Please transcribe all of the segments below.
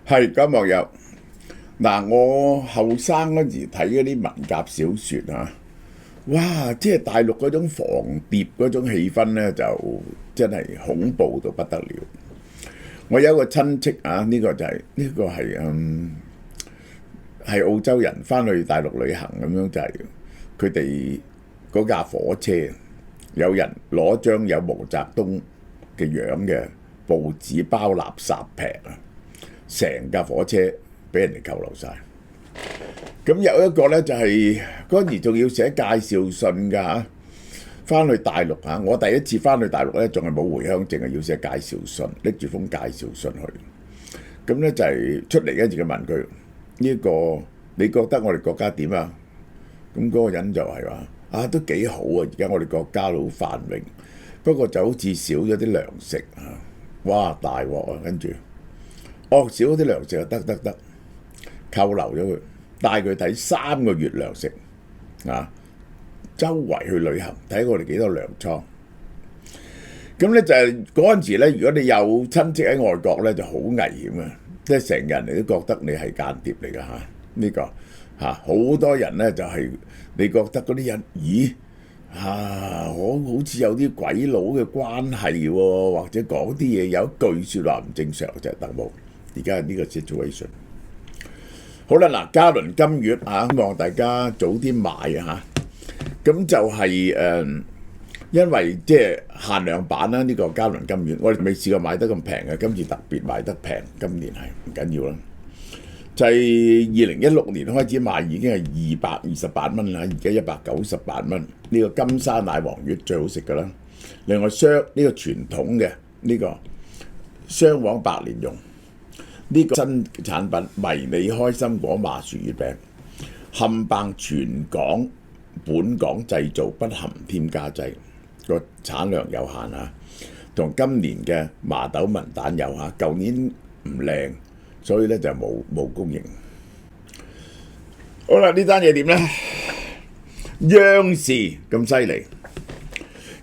係咁網友嗱，我後生嗰時睇嗰啲文革小説啊，哇！即係大陸嗰種防諜嗰種氣氛咧，就真係恐怖到不得了。我有一個親戚啊，係澳洲人翻去大陸旅行咁樣，就係佢哋嗰架火車有人攞張有毛澤東嘅樣嘅報紙包垃圾劈啊，成架火車俾人哋扣留晒。咁有一個咧就係嗰陣時仲要寫介紹信㗎嚇，翻去大陸嚇。我第一次翻去大陸咧，仲係冇回鄉證，係要寫介紹信，拎住封介紹信去。咁咧就係出嚟嗰陣時，佢問佢呢個你覺得我哋國家點啊？咁嗰個人就係話啊，都幾好啊！而家我哋國家好繁榮，不過就好似少咗啲糧食啊！哇，大鑊啊！跟住少咗啲糧食就得，扣留咗佢。帶佢睇3個月糧食啊，周圍去旅行，睇我哋幾多糧倉。咁咧就係嗰陣時咧，如果你有親戚喺外國咧，就好危險啊！即係成人哋都覺得你係間諜嚟㗎嚇，呢個嚇好多人咧就係你覺得嗰啲人，咦我好似有啲鬼佬嘅關係喎，或者講啲嘢有一句説話唔正常就係特務。而家係呢個 situation。好啦，嗱，嘉麟金月啊，希望大家早啲買啊嚇。咁就係因為即係限量版啦，呢個嘉麟金月，我哋未試過買得咁平嘅，今次特別買得平，今年係唔緊要啦。就係2016年開始賣已經係228蚊啦，而家198蚊。呢個金沙奶黃月最好食㗎啦。另外呢個傳統嘅呢個雙黃白蓮蓉。呢個新產品迷你開心果麻薯月餅，冚唪全港本港製造，不含添加劑，個產量有限啊，同今年嘅麻豆文蛋有嚇，舊年唔靚，所以咧就冇供應。好啦，呢單嘢點咧？央視咁犀利，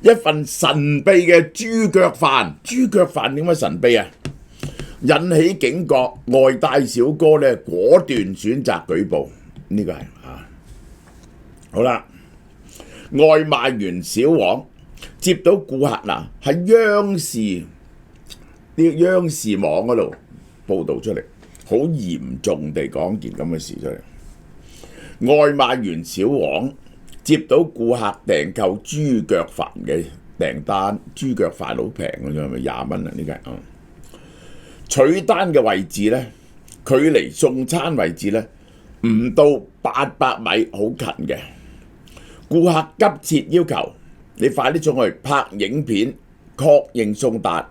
一份神秘嘅豬腳飯，豬腳飯點解神秘啊？引起警覺，外帶小哥咧果斷選擇舉報，呢個係啊。好啦，外賣員小黃接到顧客嗱喺央視網嗰度報導出嚟，好嚴重地講件咁嘅事出嚟。外賣員小黃接到顧客訂購豬腳飯嘅訂單，豬腳飯好平嘅啫，係咪20蚊啊？呢個係取單嘅位置呢，距離送餐位置呢，唔到800米，好近嘅。顧客急切要求你快啲送去拍影片確認送達，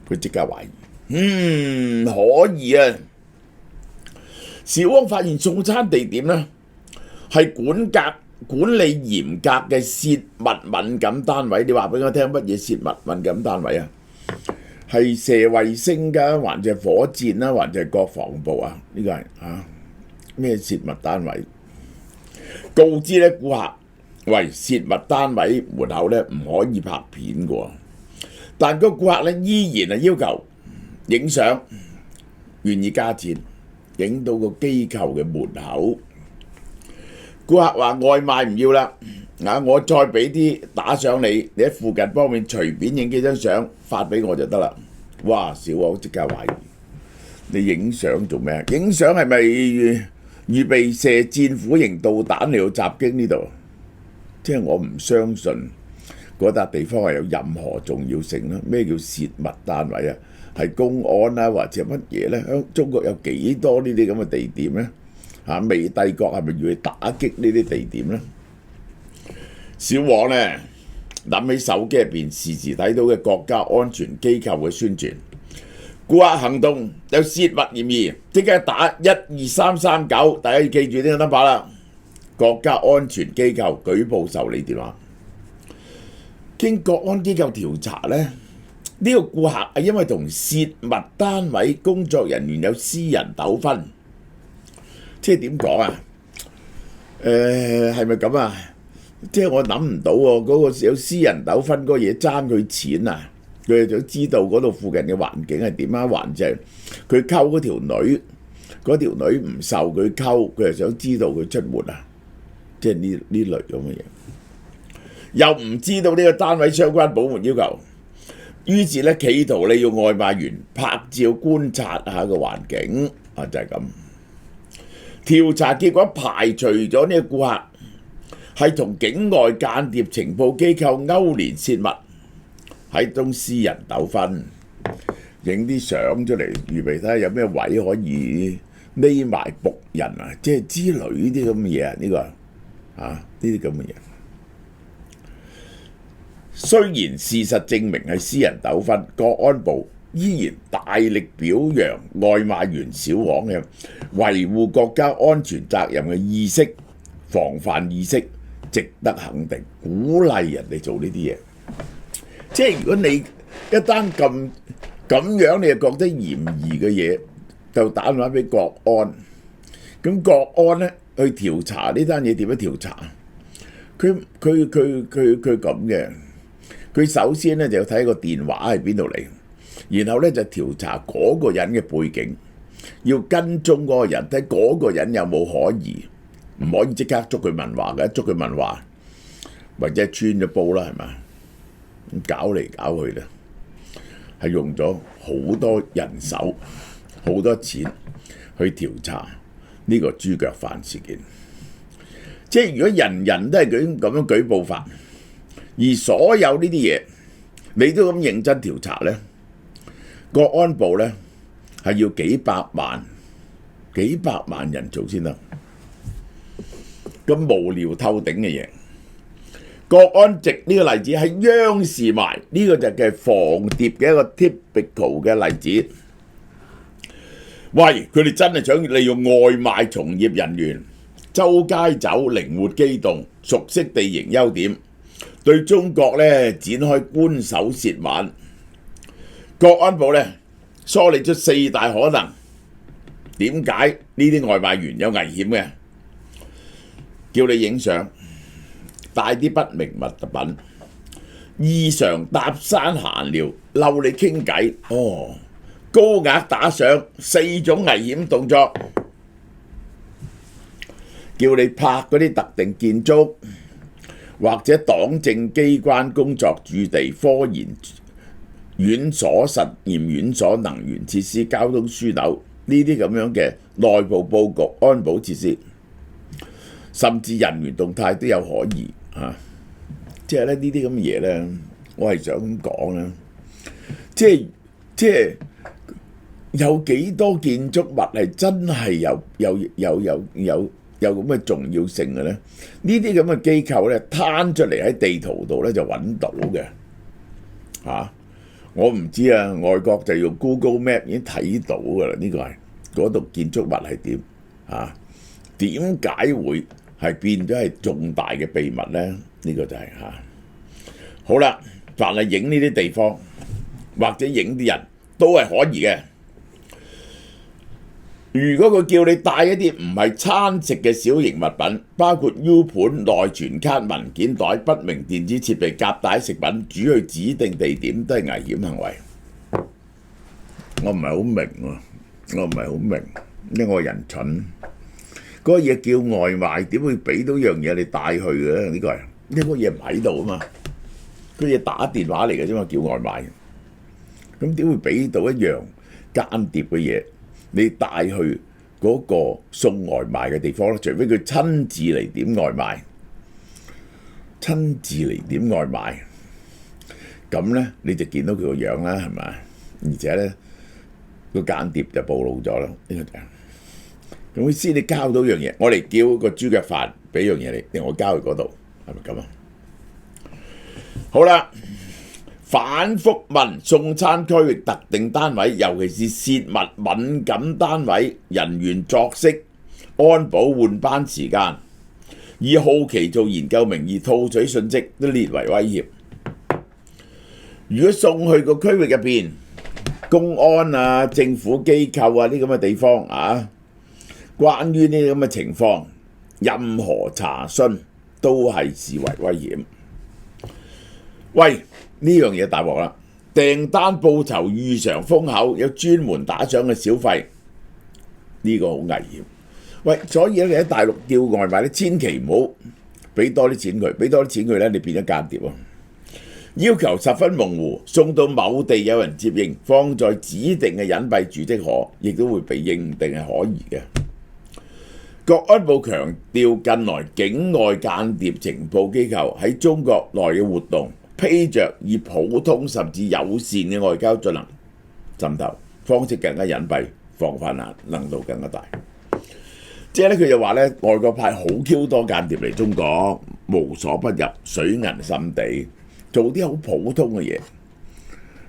佢即刻懷疑，可以啊。小黃發現送餐地點呢，係管理嚴格嘅泄密敏感單位。你話俾我聽乜嘢泄密敏感單位啊？係射衛星㗎，還是火箭啦，還是國防部啊？呢個係咩泄密單位？告知咧顧客，喂，泄密單位門口咧唔可以拍片㗎，但個顧客咧依然係要求影相，願意加錢，影到個機構嘅門口。顧客話外賣唔要啦，我再俾啲打賞你，你喺附近方面隨便影幾張相發俾我就得啦。哇！小黃即刻懷疑，你影相做咩？影相係咪預備射戰斧型導彈嚟到襲擊呢度？即係我唔相信嗰笪地方係有任何重要性啦。咩叫泄密單位啊？係公安啊，或者乜嘢呢？喺中國有幾多呢啲咁嘅地點呢？美帝國係咪要去打擊呢啲地點呢？小黃呢，諗起手機入邊時時睇到嘅國家安全機構嘅宣傳，顧客行動有泄密嫌疑，即刻打12339，大家要記住呢個 number 啦。國家安全機構舉報受理電話。經國安機構調查呢，呢個顧客係因為同泄密單位工作人員有私人糾紛。即係點講啊？係咪咁啊？即係我諗唔到喎，嗰個有私人糾紛嗰個嘢爭佢錢啊！佢就想知道嗰度附近嘅環境係點啊，還是係佢溝嗰條女，嗰條女唔受佢溝，佢又想知道佢出沒啊，即係呢類咁嘅嘢。又唔知道呢個單位相關保門要求，於是咧企圖你要外賣員拍照觀察下個環境啊，就係咁。調查結果排除咗呢個顧客係同境外間諜情報機構勾連泄密，喺種私人糾紛，影啲相出嚟，預備睇下有咩位可以匿埋僕人啊，即係之類呢啲咁嘅嘢啊，呢個呢啲咁嘅嘢。雖然事實證明係私人糾紛，國安部依然大力表揚外賣員小王嘅維護國家安全責任嘅意識、防範意識，值得肯定，鼓勵人哋做呢啲嘢。即係如果你一單咁樣，你又覺得嫌疑嘅嘢，就打電話俾國安，咁國安咧去調查呢單嘢點樣調查？佢咁嘅。佢首先咧就要睇個電話喺邊度嚟，然後咧就調查嗰個人嘅背景，要跟蹤嗰個人，睇嗰個人有冇可疑，唔可以即刻捉佢問話嘅，捉佢問話或者穿咗煲啦，係嘛？咁搞嚟搞去咧，係用咗好多人手、好多錢去調查呢個豬腳飯事件。即係如果人人都係咁樣舉報法，而所有呢啲嘢你都咁認真調查咧，國安部咧係要幾百萬人做先得，咁無聊透頂嘅嘢。國安籍呢個例子喺央視賣，呢個就係防諜嘅一個 typical 嘅例子。喂，佢哋真係想利用外賣從業人員周街走，靈活機動，熟悉地形優點，對中國咧展開官守涉密。國安部咧梳理出4大可能，點解呢啲外賣員有危險嘅？叫你影相，帶啲不明物品，異常搭訕閒聊，溜你傾偈，高額打賞4種危險動作，叫你拍嗰啲特定建築或者黨政機關工作駐地、科研院所、實驗院所、能源設施、交通樞紐呢啲咁樣嘅內部佈局、安保設施，甚至人員動態都有可疑啊！即係咧呢啲咁嘅嘢咧，我係想咁講啦，即係有幾多建築物係真係有咁嘅重要性嘅咧？呢啲咁嘅機構咧攤出嚟喺地圖度咧就揾到嘅我唔知啊，外國就用 Google Map 已經睇到噶啦，呢個係嗰度建築物係點點解會係變咗係重大嘅秘密咧？呢個就係好啦，凡係影呢啲地方或者影啲人都係可疑嘅。如果佢叫你帶一啲唔係餐食嘅小型物品，包括 U 盤、內存卡、文件袋、不明電子設備、夾帶食品，煮去指定地點，都係危險行為。我唔係好明，因為我人蠢。嗰個嘢叫外賣，點會俾到樣嘢你帶去嘅？呢個係呢個嘢唔喺度啊嘛，嗰嘢打電話嚟嘅啫嘛，叫外賣。咁點會俾到一樣間諜嘅嘢？你帶去嗰個送外賣嘅地方咧，除非佢親自嚟點外賣，咁咧你就見到佢個樣啦，係咪？而且咧個間諜就暴露咗啦，呢個就係。咁先你交到樣嘢，我嚟叫個豬腳飯俾樣嘢你，我交去嗰度，係咪咁啊？好啦。反覆問送餐區域特定單位，尤其是泄密敏感單位人員作息、安保換班時間，以好奇做研究名義套取信息，都列為威脅。如果送去個區域入邊，公安啊、政府機構啊呢咁嘅地方關於呢啲咁嘅情況，任何查詢都係視為威險。喂！呢樣嘢大鑊啦！訂單報酬異常豐厚，有專門打賞嘅小費，呢個好危險。喂，所以咧你喺大陸叫外賣咧，千祈唔好俾多啲錢佢，俾多啲錢佢咧，你變咗間諜啊！要求十分模糊，送到某地有人接應，放在指定嘅隱蔽住跡可，亦都會被認定係可疑嘅。國安部強調，近來境外間諜情報機構喺中國內嘅活動，披着以普通甚至友善嘅外交進行滲透，方式更加隱蔽，防範難度更加大。即係咧，佢就話咧，外國派好 Q 多間諜嚟中國，無所不入，水銀深地，做啲好普通嘅嘢。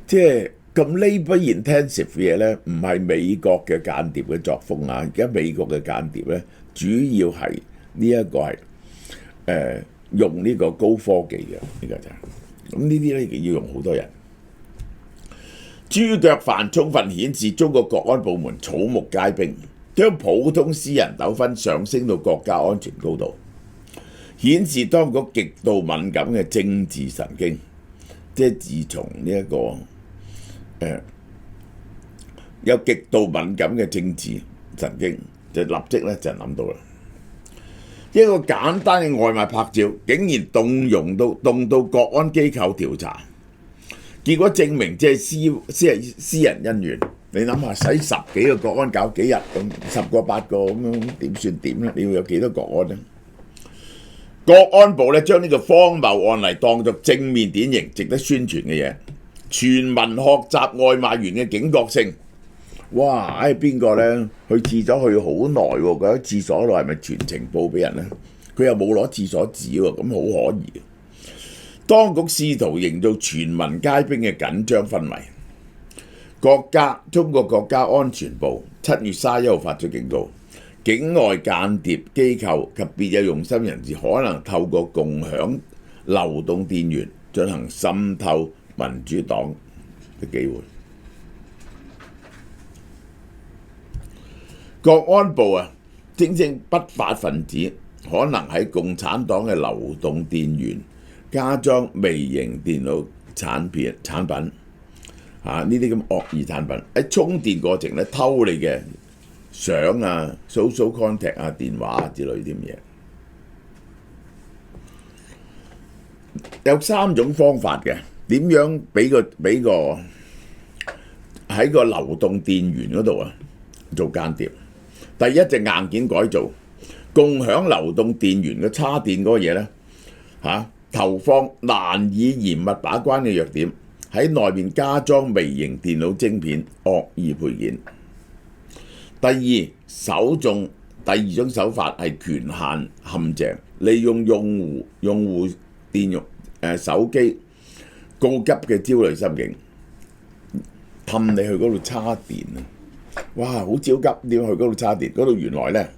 即係咁 labour intensive 嘅嘢咧，唔係美國嘅間諜嘅作風啊！而家美國嘅間諜咧，主要係呢一個係用呢個高科技嘅，呢個就係咁呢啲咧要用好多人。豬腳飯充分顯示中國國安部門草木皆兵，將普通私人糾紛上升到國家安全高度，顯示當局極度敏感嘅政治神經。即係自從呢一個有極度敏感嘅政治神經，就立即咧就諗到啦。一個簡單嘅外賣拍照，竟然動到國安機構調查，結果證明即係私人恩怨。你諗下，使10幾個國安搞幾日咁，10個8個咁樣點算點咧？你要有幾多國安咧？國安部咧將呢個荒謬案例當作正面典型，值得宣傳嘅嘢，全民學習外賣員嘅警覺性。哇！邊個咧去廁所去好耐喎？佢喺廁所度係咪全程報俾人咧？佢又冇攞廁所紙喎，咁好可疑。當局試圖營造全民皆兵嘅緊張氛圍。中國國家安全部7月31號發出警告，境外間諜機構及別有用心人士可能透過共享流動電源進行滲透民主黨嘅機會。國安部聲稱不法分子可能喺共產黨嘅流動電源加裝微型電腦產品。呢啲咁惡意產品喺充電過程咧偷你嘅相social contact 電話之類啲嘢。有3種方法嘅，點樣俾個喺個流動電源嗰度做間諜。第一就硬件改造，共享流動電源嘅叉電嗰個嘢咧投放難以嚴密把關嘅弱點。喺內面加裝微型電腦晶片，惡意配件。第二種手法係權限陷阱，利用用戶手機告急嘅焦慮心境，氹你去嗰度叉電哇！好焦急，點去嗰度叉電？嗰度原來咧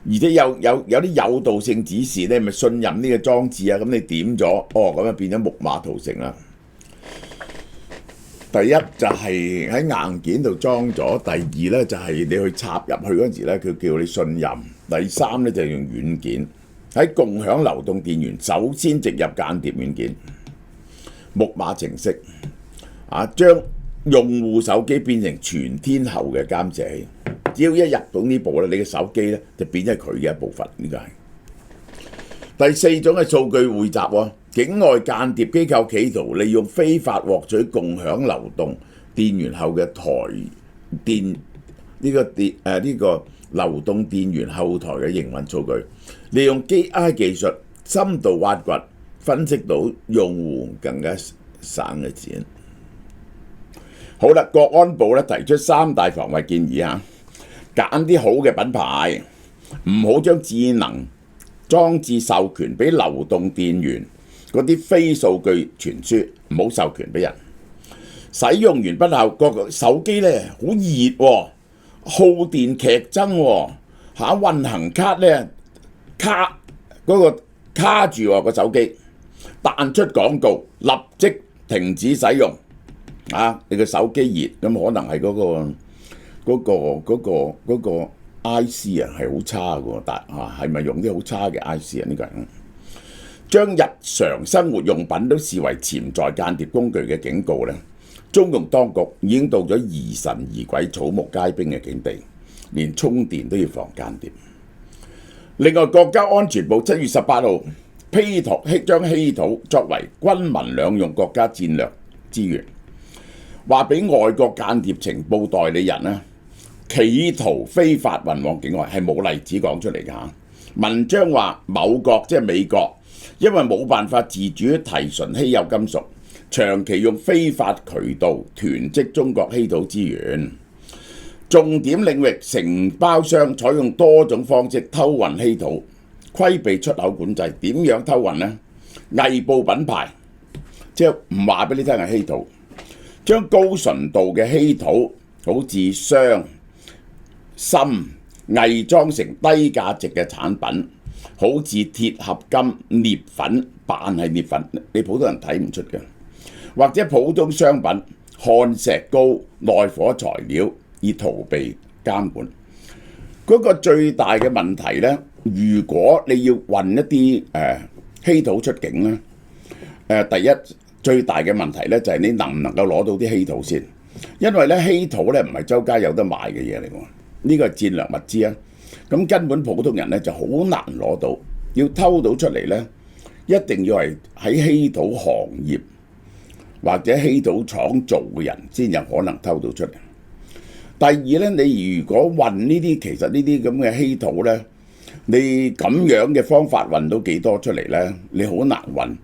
而且有啲誘導性指示咧，咪信任呢個裝置咁你點咗，咁變咗木馬屠城啦。第一就係喺硬件度裝咗，第二咧就係你去插入去嗰陣時咧，佢叫你信任。第三咧就係用軟件喺共享流動電源，首先植入間諜軟件木馬程式，將用戶手機變成全天候嘅監視器。只要一入到呢步咧，你嘅手機咧就變咗佢嘅一部分。呢個係第4種嘅數據匯集。境外間諜機構企圖利用非法獲取共享流動電源後嘅呢個流動電源後台嘅營運數據，利用 AI 技術深度挖掘，分析到用戶更加省嘅錢。好啦，國安部咧提出3大防衞建議揀啲好嘅品牌，唔好將智能裝置授權俾流動電源嗰啲非數據傳輸，唔好授權俾人。使用完畢後，個手機咧好熱耗電劇增運行卡咧卡住個手機，彈出廣告，立即停止使用。你個手機熱，咁可能係嗰個 IC 係好差嘅，但係咪用啲好差嘅 IC呢個人？將日常生活用品都視為潛在間諜工具嘅警告呢，中共當局已經到咗疑神疑鬼、草木皆兵嘅境地，連充電都要防間諜。另外，國家安全部7月18號將稀土作為軍民兩用國家戰略資源，話俾外國間諜情報代理人呢，企圖非法運往境外，係冇例子講出嚟嘅嚇。文章話某國即係美國，因為冇辦法自主提純稀有金屬，長期用非法渠道囤積中國稀土資源。重點領域承包商採用多種方式偷運稀土，規避出口管制。點樣偷運呢？偽報品牌，即係唔話俾你聽係稀土，將高純度嘅稀土好似鑲、鋅偽裝成低價值嘅產品，好似鐵合金、鎳粉，扮係鎳粉，你普通人睇唔出嘅，或者普通商品、焊石膏、耐火材料，以逃避監管。嗰個最大嘅問題呢，如果你要運一啲稀土出境呢，第一最大嘅問題呢，就係你能唔能夠攞到啲稀土先，因為呢稀土呢唔係周街有得賣嘅嘢嚟㗎，呢個係戰略物資啊。咁根本普通人呢就好難攞到，要偷到出嚟呢，一定要係喺稀土行業或者稀土廠做嘅人先有可能偷到出嚟。第二呢，你如果運呢啲，其實呢啲咁嘅稀土呢，你咁樣嘅方法運到幾多出嚟呢？你好難運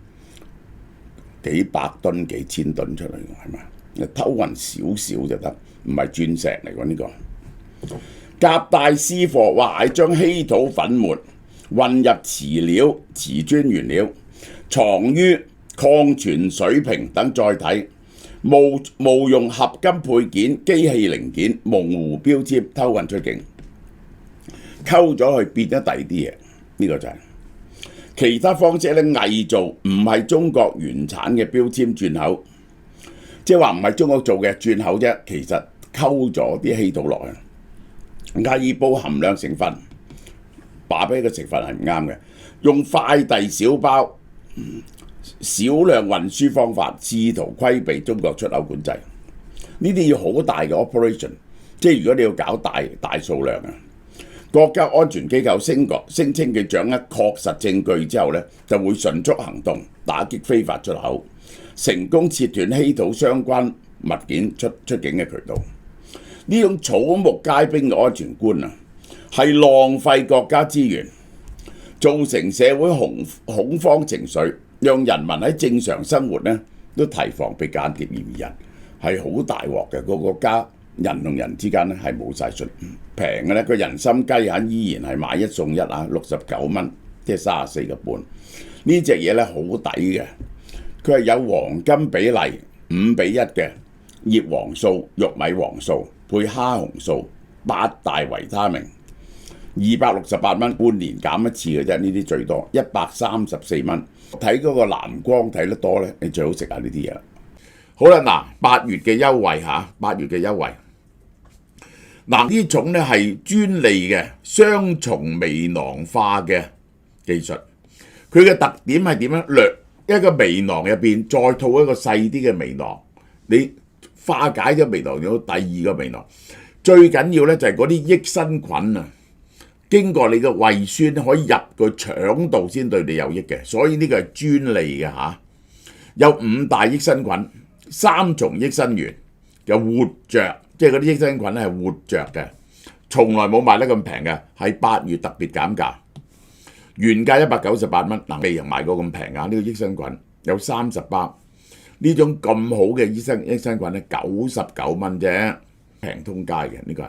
幾百噸、幾千噸出嚟，係咪？你偷運少少就得，唔係鑽石嚟㗎呢個。夾帶私貨，話係將稀土粉末混入瓷料、瓷磚原料，藏於礦泉水瓶等載體。冒用合金配件、機器零件、模糊標籤偷運出境，溝咗去變咗第二啲嘢，呢個就係其他方式咧，偽造唔係中國原產嘅標籤轉口，即係話唔係中國做嘅轉口啫，其實溝咗啲稀土落去。偽報含量成分，話俾個成分係唔啱嘅，用快遞小包。少量運輸方法，試圖規避中國出口管制，呢啲要好大嘅 operation， 即係如果你要搞大數量啊，國家安全機構聲稱佢掌握確實證據之後呢，就會迅速行動，打擊非法出口，成功切斷稀土相關物件出境嘅渠道。呢種草木皆兵嘅安全觀啊，係浪費國家資源，造成社會恐慌情緒。讓人民喺正常生活呢都提防被間諜嫌疑人，係好大鑊嘅。個國家人同人之間呢係冇晒信，平嘅呢個人參雞眼依然係買一送一啊，69蚊，即係34個半。呢隻嘢呢好抵嘅，佢係有黃金比例5:1嘅葉黃素、玉米黃素配蝦紅素8大維他命，268蚊，半年減一次嘅啫。呢啲最多134蚊。睇嗰個藍光睇得多呢，你最好食下呢啲嘢。好啦，嗱，8月嘅優惠嚇，8月嘅優惠。嗱，呢種呢係專利嘅雙重微囊化嘅技術，佢嘅特點係點樣？一個微囊入邊再套一個細啲嘅微囊，你化解咗微囊有第二個微囊。最緊要呢就係嗰啲益生菌啊，經過你嘅胃酸可以入個腸度先對你有益嘅，所以呢個係專利嘅嚇。有5大益生菌、3重益生元，又活著，即係嗰啲益生菌咧係活著嘅，從來冇賣得咁平嘅，係8月特別減價，原價198蚊，嗱未人賣過咁平啊！呢個益生菌有30包，呢種咁好嘅益生菌咧99蚊啫，平通街嘅呢個係。